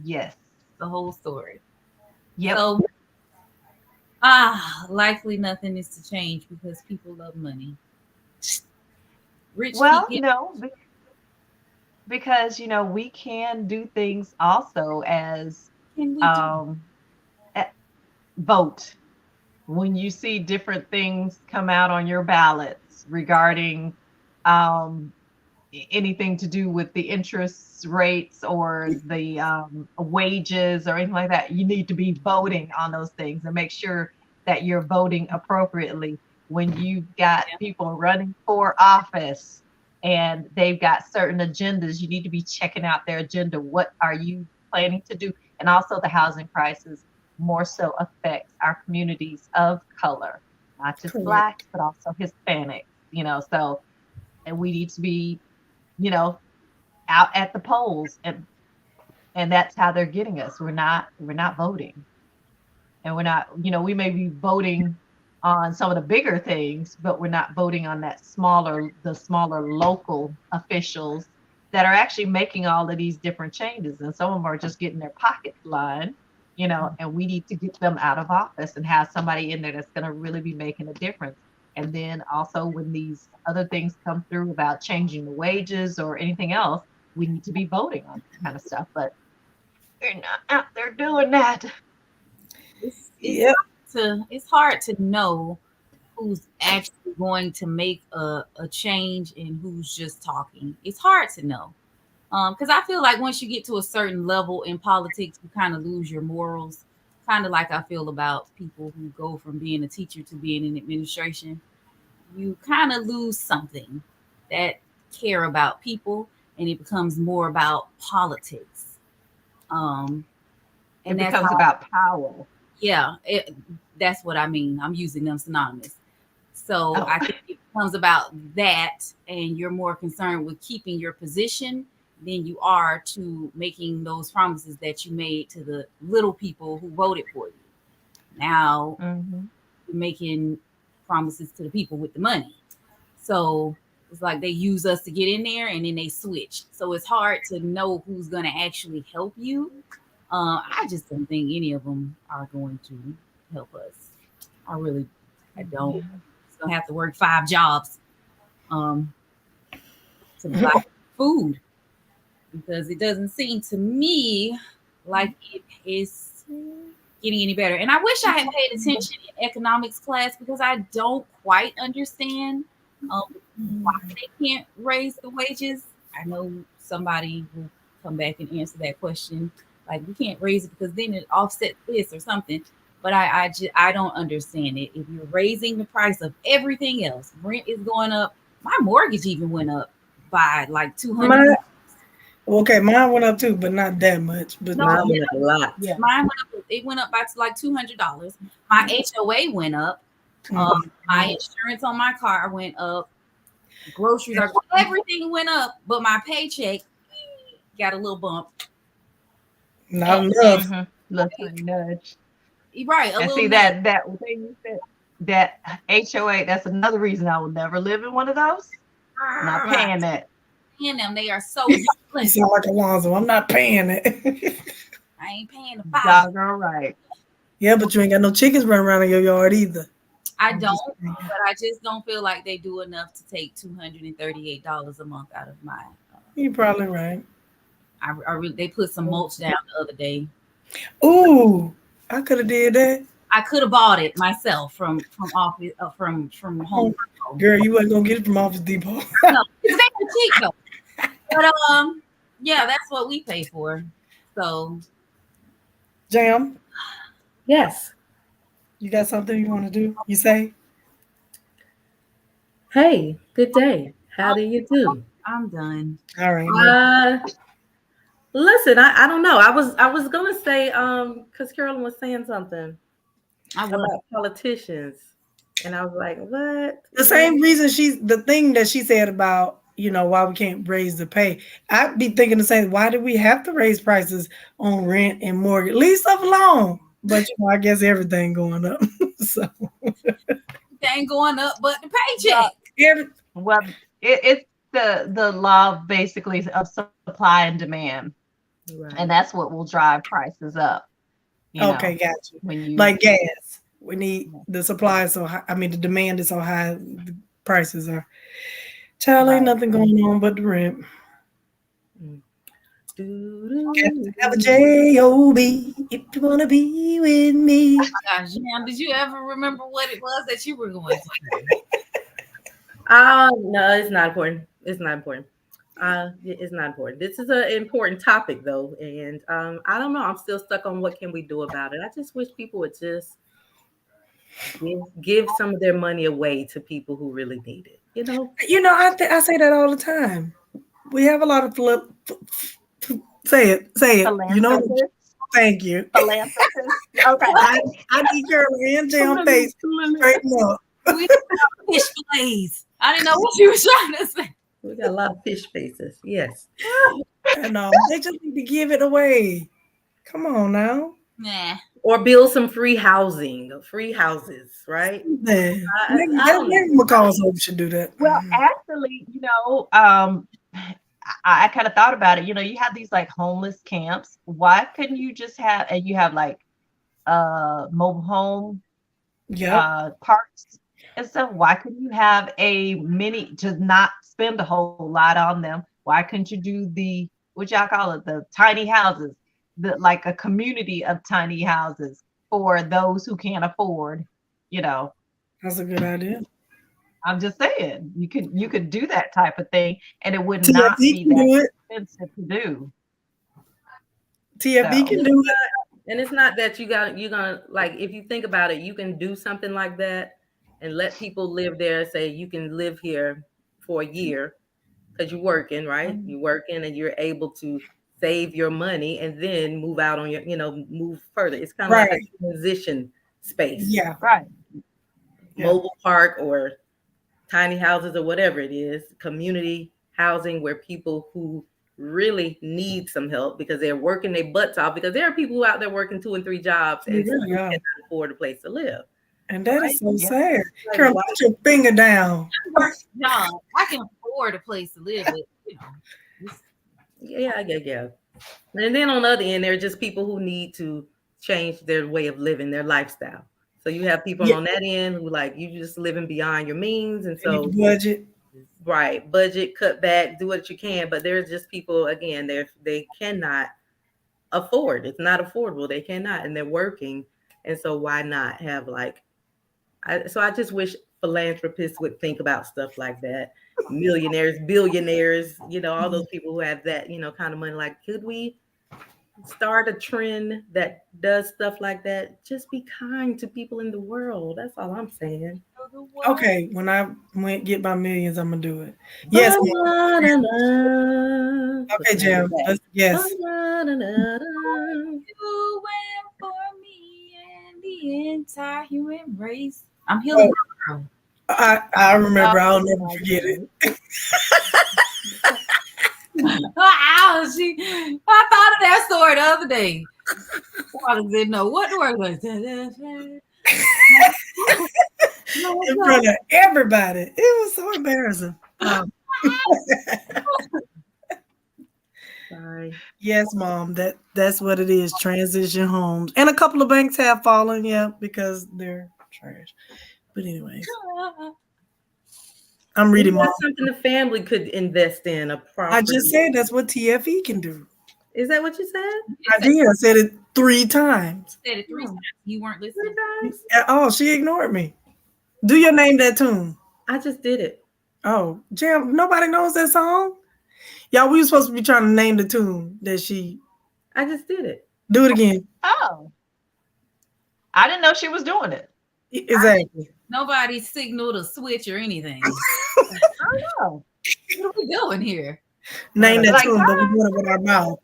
Yes. The whole story. Yep. So likely nothing is to change because people love money. Rich keep Well, getting. no, because, we can do things also as Can we do? um, eh, vote. When you see different things come out on your ballots regarding um, anything to do with the interest rates or the wages or anything like that, you need to be voting on those things and make sure that you're voting appropriately. When you've got Yeah. people running for office and they've got certain agendas, you need to be checking out their agenda. What are you planning to do? And also, the housing crisis more so affects our communities of color, not just Correct. Blacks, but also Hispanics, so, and we need to be, you know, out at the polls, and that's how they're getting us. We're not voting. And we're not, we may be voting on some of the bigger things, but we're not voting on the smaller local officials that are actually making all of these different changes. And some of them are just getting their pockets lined, and we need to get them out of office and have somebody in there that's going to really be making a difference. And then also when these other things come through about changing the wages or anything else, we need to be voting on that kind of stuff. But they're not out there doing that. It's Yep. it's hard to know who's actually going to make a change and who's just talking. It's hard to know. Because I feel like once you get to a certain level in politics, you kind of lose your morals. Kind of like I feel about people who go from being a teacher to being in administration. You kind of lose something that care about people, and it becomes more about politics. Um, It and that's becomes how, about power. yeah, that's what I mean. I'm using them synonymous. So Oh, I think it becomes about that, and you're more concerned with keeping your position than you are to making those promises that you made to the little people who voted for you. Now hmm you're making promises to the people with the money. So it's like they use us to get in there and then they switch. So it's hard to know who's going to actually help you. I just don't think any of them are going to help us. I really, I don't. It's gonna have to work 5 jobs um, to buy food because it doesn't seem to me like it is getting any better. And I wish I had paid attention in economics class because I don't quite understand um, why they can't raise the wages. I know somebody will come back and answer that question. Like we can't raise it because then it offsets this or something. But I don't understand it. If you're raising the price of everything else, rent is going up. My mortgage even went up by like 200. My okay, mine went up too, but not that much. But No, Mine went up a lot. yeah. mine went up. It went up by like $200. My HOA went up. mhm. My insurance on my car went up. Groceries are everything went up, but my paycheck got a little bump. Not And enough. Little tiny nudge. right, a And little see nut. that thing you said, that HOA, that's another reason I will never live in one of those. Not paying that. And them, they are so You useless. sound like Alonzo. I'm not paying it. I ain't paying the $5. Doggone right. Yeah, but you ain't got no chickens running around in your yard either. I I'm don't, just saying. but I just don't feel like they do enough to take $238 a month out of my You're probably right. They put some mulch down the other day. Ooh, I could have did that. I could have bought it myself from office from Home Oh, Depot. girl, you wasn't gonna get it from Office Depot. No, it's very cheap though. But yeah, that's what we pay for. So Jam, Yes. you got something you want to do? You say? Hey, good day. How do you do? I'm done. All right. Uh, listen, I don't know. I was gonna say because Carolyn was saying something I was. about politicians, and I was like, what? The same reason the thing that she said about, why we can't raise the pay. I'd be thinking the same. Why do we have to raise prices on rent and mortgage? Leave stuff alone. But I guess everything going up. So They ain't going up, but the Well, paycheck. every, well, it's the law of basically of supply and demand, and Right. that's what will drive prices up. You okay, know, got you. when you Like gas, we need the supply is so high. I mean, the demand is so high. The prices are. Child, ain't right. nothing going on but the rent. Mm. Got to have a Doo-doo-doo. job if you wanna be with me. Gosh, Jam, did you ever remember what it was that you were going to say? No, it's not important. It's not important. It's not important. This is an important topic though, and I don't know. I'm still stuck on what can we do about it. I just wish people would just give some of their money away to people who really need it. You know? I say that all the time. We have a lot of say it. Philanthropist, Thank you. philanthropist. Okay. I need Carol and Jam face straighten up. We fish fillets. I didn't know what you were trying to say. We got a lot of fish faces. Yes. And they just need to give it away. Come on now. Nah. Or build some free housing, free houses, right? I don't Maybe know. McCall's Hope should do that. Well, actually, I kind of thought about it. You have these like homeless camps. Why couldn't you just have, and you have like mobile home Yep. parks and stuff? Why couldn't you have a mini, to not spend a whole lot on them? Why couldn't you do the, what y'all call it, the tiny houses, like a community of tiny houses for those who can't afford, you know? That's a good idea. I'm just saying, you could do that type of thing, and it would not TFB be can that do it. expensive to do. TFB So, can do it. And it's not that you're gonna like if you think about it, you can do something like that and let people live there. Say you can live here for a year because you're working, right? You're working and you're able to save your money and then move out on move further. It's kind of like Right. a transition space, Yeah. right. Yeah. mobile park or tiny houses or whatever it is, community housing where people who really need some help because they're working their butts off because there are people who out there working 2 and 3 jobs They and still really are. cannot afford a place to live. And that is so Yeah. sad. Like, Carol, why- put your finger down. No, I can afford a place to live, but yeah. And then on the other end, there are just people who need to change their way of living, their lifestyle. So you have people Yeah. on that end who like you just living beyond your means, and They need so to budget. right, budget, cut back, do what you can. But there's just people again, they cannot afford. It's not affordable. They cannot, and they're working. And so why not have like? I just wish philanthropists would think about stuff like that. Millionaires, billionaires, all those people who have that, kind of money. Like, could we start a trend that does stuff like that? Just be kind to people in the world. That's all I'm saying. Okay, when I get my millions, I'm gonna do it. Yes, Mom. Okay, Jam. Yes. you went for me and the entire human race. I'm Oh, healing. Girl. I remember. I'll never my forget it. I thought of that story the other day. I didn't know what the word was. In front of everybody. It was so embarrassing. Sorry. Yes, Mom. That's what it is. Transition homes, and a couple of banks have fallen. Yeah, because they're trash. But anyways, I'm reading my. That's something the family could invest in, a I just property. said that's what TFE can do. Is that what you said? You I did. I said it 3 times. said it three Oh, times. You weren't three listening. times? Oh, she ignored me. Do your name that tune. I just did it. Oh, Jam, nobody knows that song? Y'all, we were supposed to be trying to name the tune that she I just did it. do it again. Oh, I didn't know she was doing it. Exactly. Nobody signaled a switch or anything. Oh, What are we doing here? Name that like tune, but we doing it with our mouth.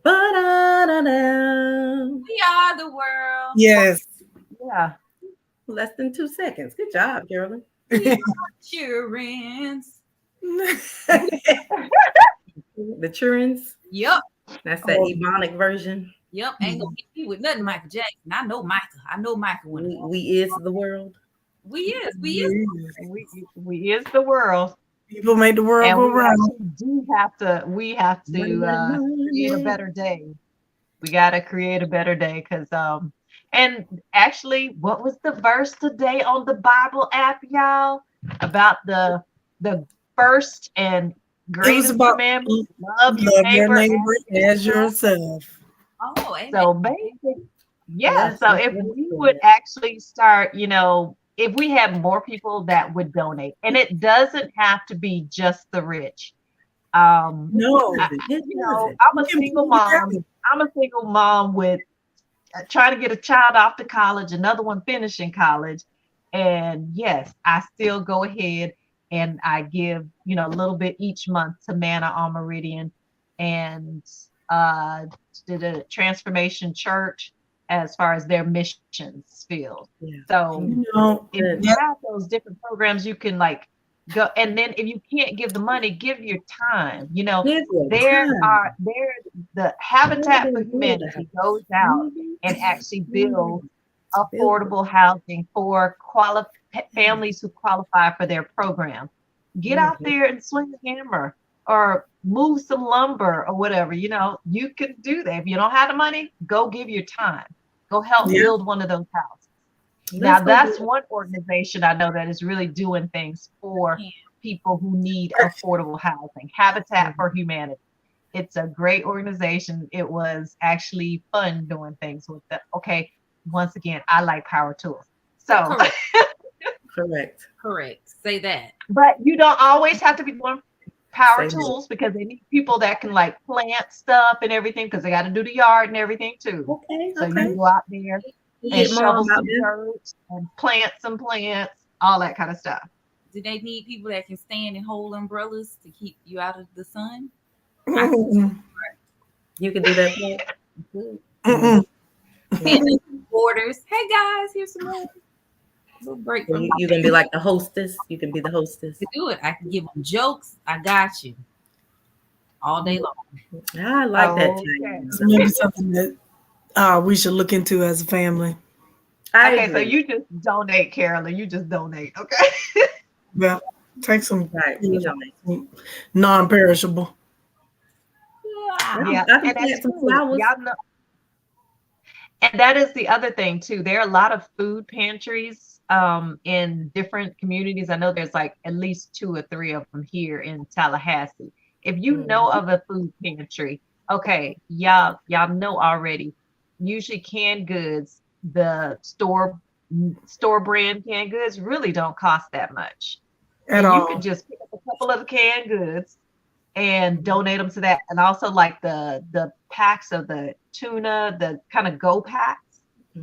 Ba-da-da-da. We are the world. Yes. yeah. Less than 2 seconds. Good job, Carolyn. Insurance. The Turins. Yep. That's that Oh. Ebonic version. Yep. Ain't gonna get me with nothing, Michael Jackson. I know Michael. I know Michael. We is the world. We is. We is. We is the world, People make the world and go we round. actually do have to. We have to create a better day. We got to create a better day because and actually, what was the verse today on the Bible app, y'all? About the first and It was greatest about commandment: love your love your neighbor neighbor as yourself. Oh, amen. So basically, yeah. Yes, So that's if really we cool. would actually start, if we had more people that would donate, and it doesn't have to be just the rich. No. I, It doesn't. I'm You a can single pull it mom. together. I'm a single mom with trying to get a child off to college, another one finishing college, and yes, I still go ahead and I give a little bit each month to Manna on Meridian and to the Transformation Church as far as their missions field. Yeah. So You know, if you that, have those different programs, you can like go, and then if you can't give the money, give your time. Give your There time. are there the Habitat for Humanity goes out and actually builds affordable housing for families who qualify for their program. Get out there and swing a hammer or move some lumber or whatever. You can do that. If you don't have the money, go give your time. Go help yeah. build one of those houses. Now, Let's go that's do one organization I know that is really doing things for people who need affordable housing. Habitat for Humanity. It's a great organization. It was actually fun doing things with them. Okay, once again, I like power tools. So, Correct. correct. Correct. Say that. but you don't always have to be doing power Say tools because they need people that can like plant stuff and everything because they got to do the yard and everything too. Okay, So you okay. go out there and Get shovel mom out some there. dirt and plant some plants, all that kind of stuff. Do they need people that can stand and hold umbrellas to keep you out of the sun? Mm-mm. You can do that. Paul? Good. Mm-mm. And borders. Hey guys, here's some more. Little break from You're gonna be like the hostess. You can be the hostess. to do it. I can give them jokes. I got you all day long. I like that. Okay. It's maybe something that we should look into as a family. I Okay, so agree. you just donate, Carolyn. You just donate. Okay. Yeah, take some Right. You know, non-perishable. Yeah. Yeah, I can and plant that's some true. flowers. Y'all know, and that is the other thing too. There are a lot of food pantries in different communities. I know there's like at least 2 or 3 of them here in Tallahassee. If you know of a food pantry, okay, y'all know already. Usually canned goods, the store brand canned goods really don't cost that much. At And you all. could just pick up a couple of the canned goods and donate them to that. And also like the packs of the tuna, the kind of go packs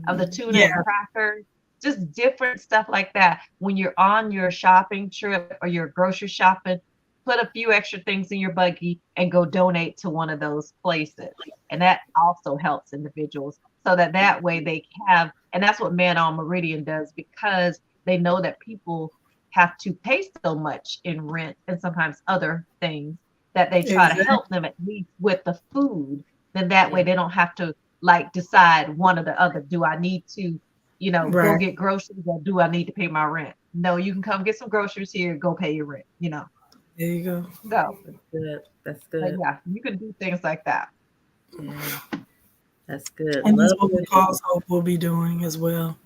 of the tuna Yeah. and crackers, just different stuff like that. When you're on your shopping trip or your grocery shopping, put a few extra things in your buggy and go donate to one of those places. And that also helps individuals so that way they have, and that's what Man on Meridian does because they know that people have to pay so much in rent and sometimes other things that they try to Exactly. help them at least with the food. Then that way they don't have to like decide one or the other. Do I need to, go Right. get groceries or do I need to pay my rent? No, you can come get some groceries here, go pay your rent, There you go. So, Good. That's but good. yeah, you can do things like that. Yeah, that's good. And that's Love what your McCall's Hope will be doing as well.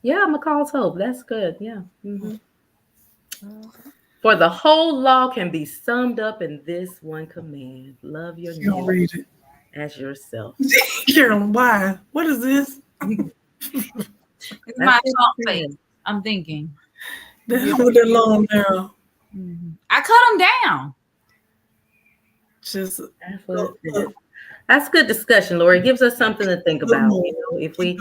Yeah, McCall's Hope. That's good. Yeah. For the whole law can be summed up in this one command: love your She gonna neighbor read it. as yourself. Carolyn, why? What is this? It's my That's chalk it. face. I'm thinking. Damn with that long nail. I cut them down. Just That's what it said. That's good discussion, Lori. It gives us something to think about. more. You know, if Keep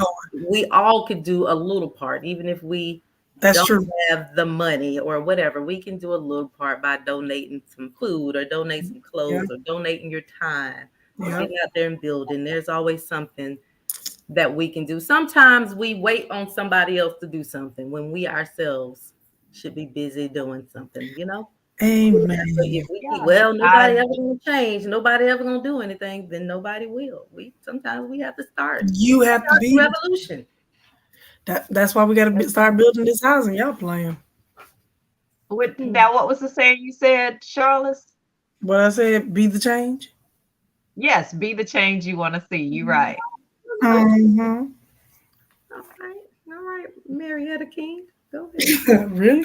we all could do a little part, even if we That's don't true. have the money or whatever, we can do a little part by donating some food or donate some clothes or donating your time or Yeah. getting out there and building. There's always something that we can do. Sometimes we wait on somebody else to do something when we ourselves should be busy doing something, you know? Amen. If we keep, Yeah. well, nobody ever gonna change, nobody ever gonna do anything, then nobody will. Sometimes we have to start You have to a be. revolution. That's why we got to start building this house and y'all playing. Now, what was the saying you said, Charlotte? What I said, be the change. Yes, be the change you want to see. You're right. Mm-hmm. All right, Marietta King, go ahead. Really?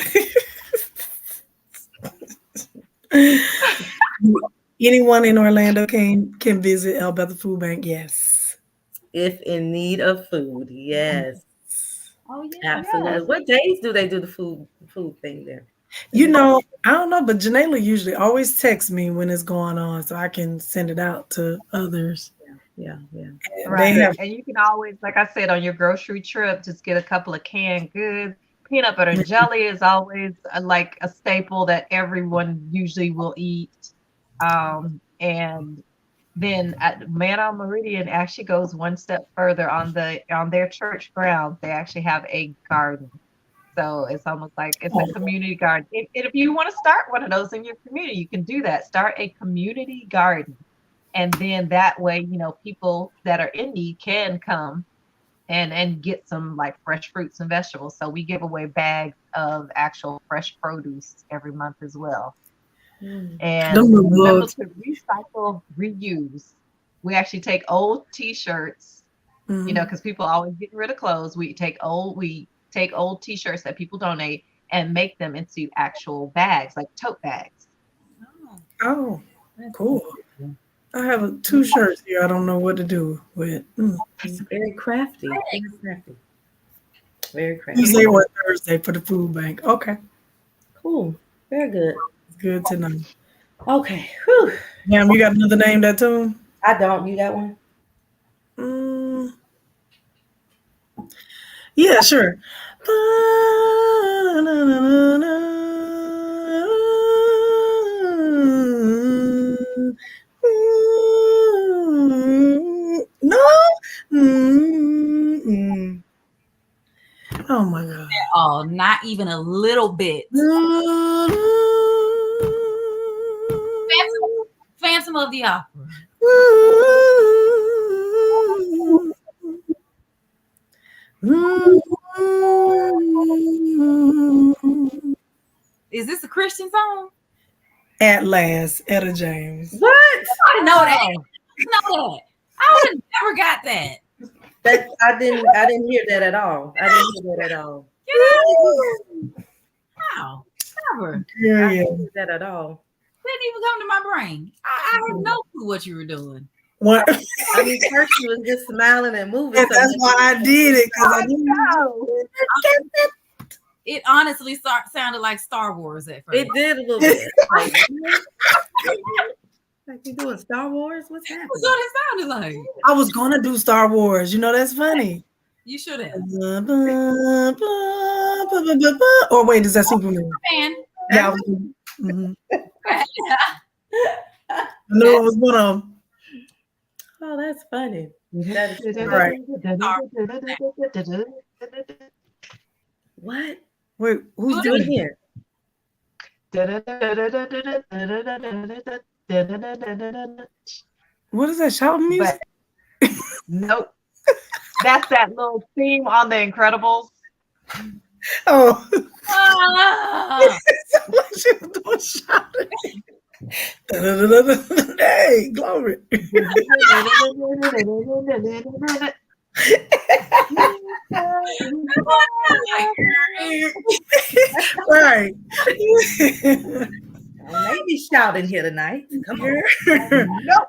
Anyone in Orlando can visit El Bethel Food Bank. Yes. If in need of food, yes, Oh yeah. absolutely. Yes. What days do they do the food thing there? You know, I don't know, but Janela usually always texts me when it's going on so I can send it out to others. Yeah. Right. They have And you can always, like I said, on your grocery trip, just get a couple of canned goods. Peanut butter and jelly is always like a staple that everyone usually will eat. And then Man on Meridian actually goes one step further on their church grounds. They actually have a garden. So it's almost like it's a community garden. If you want to start one of those in your community, you can do that. Start a community garden. And then that way, people that are in need can come and get some like fresh fruits and vegetables. So we give away bags of actual fresh produce every month as well. And Them little remember bugs. to recycle, reuse. We actually take old T-shirts, because people are always getting rid of clothes. We take old T-shirts that people donate and make them into actual bags, like tote bags. Oh, cool. I have 2 shirts here. I don't know what to do with. It's very crafty. Very crafty. Tuesday or Thursday for the food bank. Okay. Cool. Very good. It's good to know. Okay. Whew. Damn, you got another name that tune? I don't. You got one? Yeah, sure. No. Oh my God. Oh, not even a little bit. Phantom of the Opera. Is this a Christian song? At last, Etta James. What? I didn't know that. I would have never got that. I didn't hear that at all. I didn't hear that at all. Wow. Never. Yeah, I yeah. didn't hear that at all. Didn't even come to my brain. I had no clue what you were doing. What? I mean, Percy was just smiling and moving. And that's why I did it, because I didn't No. It honestly sounded like Star Wars at first. It did a little bit. Like you doing Star Wars? What's happening? That's what it sounded like. I was gonna do Star Wars. You know, that's funny. You should have. Or wait, is that Superman? Man. Yeah, I was. I knew it was one of them. Oh, that's funny. That is Right. What? Wait, who's Do it doing it? here. What is that? Shouting music? Nope. That's that little theme on The Incredibles. Oh. Ah, She was doing shouting. Hey, glory. Right. Maybe shouting here tonight. Come on. Nope.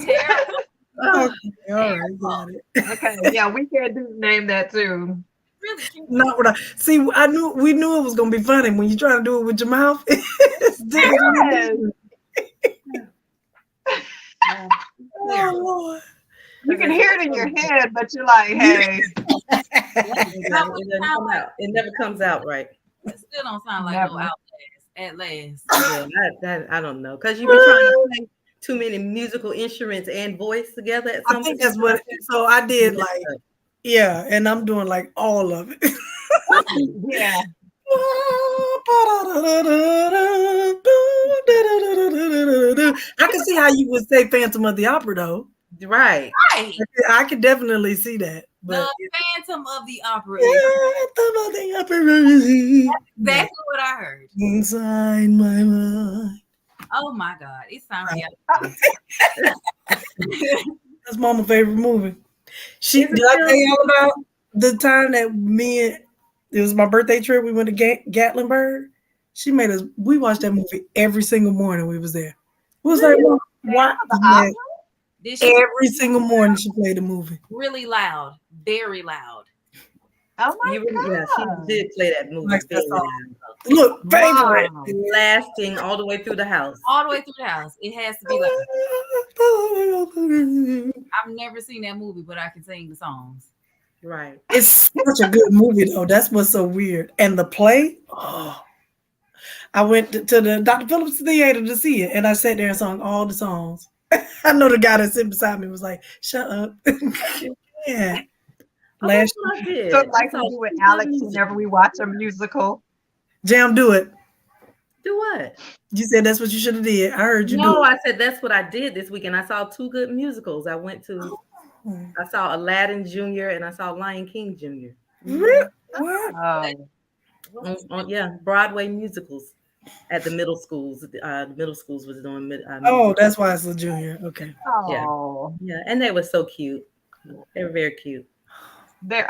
Terrible. Oh, Okay, all right, got it. Okay, yeah, we can't do name that too. Really cute. Not what I see. We knew it was gonna be funny when you try to do it with your mouth. It's different. Yes. Oh Lord. You can hear it in your head, but you're like, hey, it doesn't come out. It never comes out right. It still don't sound like no never. Outlast at last. Yeah, I don't know. Because you be trying to play too many musical instruments and voice together at I some think point. that's what. So I did like, yeah, and I'm doing like all of it. Yeah. I can see how you would say Phantom of the Opera though. Right. Right. I could definitely see that. The But Phantom of the Opera is Phantom of the Opera exactly what I heard. inside my mind. Oh my God. It's time for That's Mama's favorite movie. She Is it did I still- tell y'all about the time that me and it was my birthday trip. We went to Gatlinburg. She made us. We watched that movie every single morning. We was there. We was like, Mom, why? Yeah, Did she every single morning she played the movie. really loud? Very loud. Oh my Yeah, God. she did play that movie. Likes that very song. loud. Look, favorite. Wow. Lasting all the way through the house. All the way through the house. It has to be loud. I've never seen that movie, but I can sing the songs. Right. It's such a good movie though. That's what's so weird. And the play, oh, I went to the Dr. Phillips Theater to see it, and I sat there and sung all the songs. I know the guy that sat beside me was like, "Shut up." Yeah. Oh, Last that's what I did. So I like saw we do with two Alex musicals. whenever we watch a musical. Jam, do it. Do what? You said that's what you should have did. I heard you do No, it. I said that's what I did this weekend. I saw two good musicals. I saw Aladdin Jr. and I saw Lion King Jr. Really? What? Oh, Yeah, Broadway musicals at the middle schools. The middle schools was doing Oh, musicals. that's why it's a junior. Okay. oh, Yeah, and they were so cute. They were very cute. they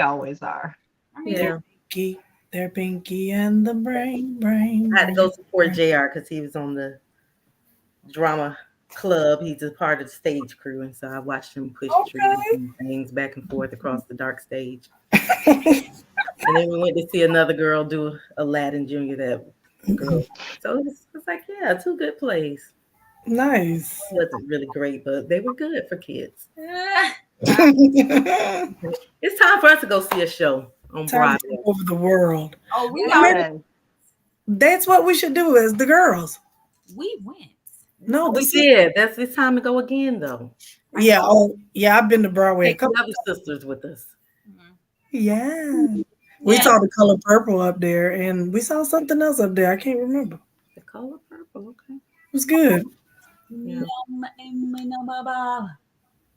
always are. I mean, Yeah, Pinky, they're Pinky and the brain. I had to go support JR because he was on the drama club. He's a part of the stage crew, and so I watched him push trees and things back and forth across the dark stage. And then we went to see another girl do Aladdin Jr. That girl. So it's like, yeah, two good plays. Nice. It wasn't really great, but they were good for kids. Time It's time for us to go see a show on to Broadway. take over the world. oh, we Yes. That's what we should do as the girls. went. No, We this did. It's time to go again, though. yeah. Oh, yeah. I've been to Broadway a Take the couple. other sisters with us. Mhm. Yeah. We Yeah. saw the color purple up there, and we saw something else up there. I can't remember. The color purple, okay. It was good. Yeah.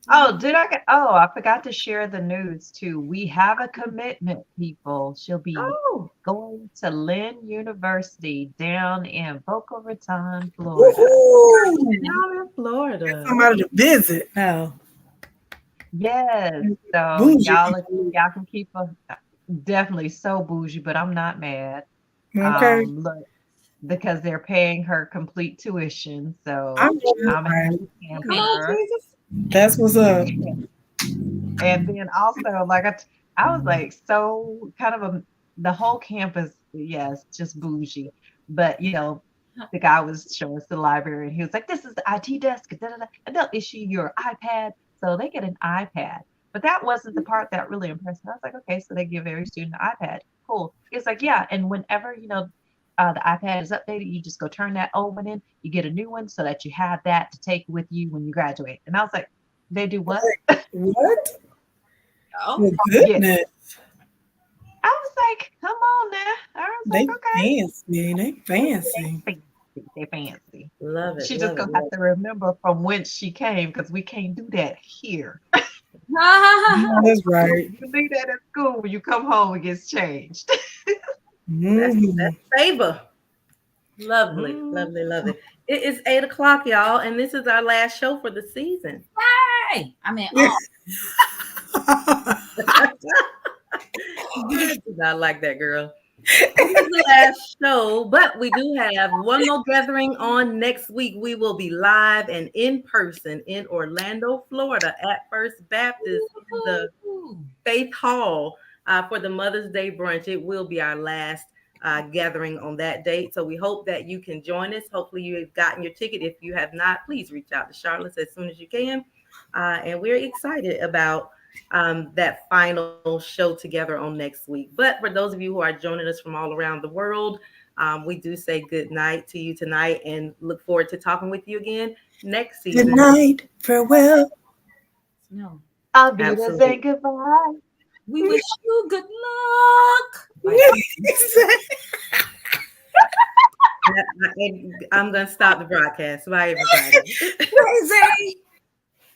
Oh, I forgot to share the news too. We have a commitment, people. She'll be Oh, going to Lynn University down in Boca Raton, Florida. Woohoo! down in Florida. Somebody to visit now. Yes. So Bougie. y'all can keep definitely so bougie, but I'm not mad. Okay. Look, because they're paying her complete tuition. So I'm sure. I'm a happy camper. Come on, Jesus. That's what's up. And then also, like I was like, so kind of the whole campus, yes, just bougie. But the guy was showing us the library, and he was like, "This is the IT desk, da, da, da, and they'll issue your iPad." So they get an iPad. But that wasn't the part that really impressed me. I was like, okay, so they give every student an iPad. Cool. It's like, yeah, and whenever the iPad is updated, you just go turn that old one in. You get a new one so that you have that to take with you when you graduate. And I was like, they do what? What? Oh, Well, goodness. I was like, come on now. I was They like, okay. fancy. They fancy. They fancy. Love it. She love just it, gonna love have to remember from whence she came because we can't do that here. No, that's right. You leave that at school when you come home, it gets changed. it. Mhm. That's favor. Lovely, lovely, lovely. It is 8 o'clock, y'all, and this is our last show for the season. hey, I mean, You do not like that, girl. This is the last show, but we do have one more gathering on next week. We will be live and in person in Orlando, Florida at First Baptist in the Woo. Faith Hall for the Mother's Day brunch. It will be our last gathering on that date. So we hope that you can join us. Hopefully, you have gotten your ticket. If you have not, please reach out to Charlotte as soon as you can. And we're excited about that final show together on next week. But for those of you who are joining us from all around the world, we do say good night to you tonight and look forward to talking with you again next Good season. night. Farewell. No. I'll be there saying Absolutely. goodbye. We wish you good luck. Bye. I'm going to stop the broadcast. Bye, everybody. Crazy.